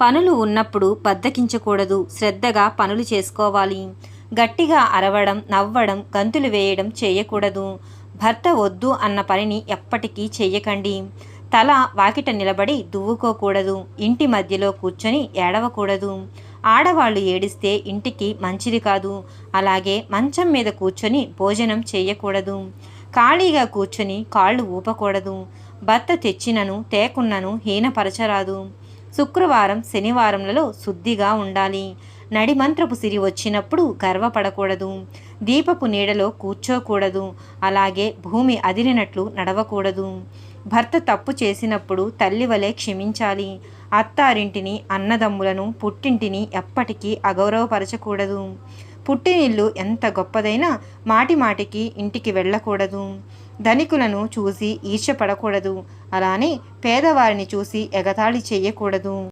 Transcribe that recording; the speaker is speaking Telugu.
పనులు ఉన్నప్పుడు బద్ధకించకూడదు. శ్రద్ధగా పనులు చేసుకోవాలి. గట్టిగా అరవడం, నవ్వడం, గంతులు వేయడం చేయకూడదు. భర్త వద్దు అన్న పనిని ఎప్పటికీ చెయ్యకండి. తల వాకిట నిలబడి దువ్వుకోకూడదు. ఇంటి మధ్యలో కూర్చొని ఏడవకూడదు. ఆడవాళ్ళు ఏడిస్తే ఇంటికి మంచిది కాదు. అలాగే మంచం మీద కూర్చొని భోజనం చేయకూడదు. ఖాళీగా కూర్చొని కాళ్ళు ఊపకూడదు. భర్త తెచ్చినను తేకున్నను హీనపరచరాదు. శుక్రవారం శనివారంలలో శుద్ధిగా ఉండాలి. నడిమంత్రపు సిరి వచ్చినప్పుడు గర్వపడకూడదు. దీపపు నీడలో కూర్చోకూడదు. అలాగే భూమి అదిరినట్లు నడవకూడదు. భర్త తప్పు చేసినప్పుడు తల్లి వలె క్షమించాలి. అత్తారింటిని, అన్నదమ్ములను, పుట్టింటిని ఎప్పటికీ అగౌరవపరచకూడదు. పుట్టినిల్లు ఎంత గొప్పదైనా మాటిమాటికి ఇంటికి వెళ్ళకూడదు. ధనికులను చూసి ఈర్ష్యపడకూడదు. అలానే పేదవారిని చూసి ఎగతాళి చేయకూడదు.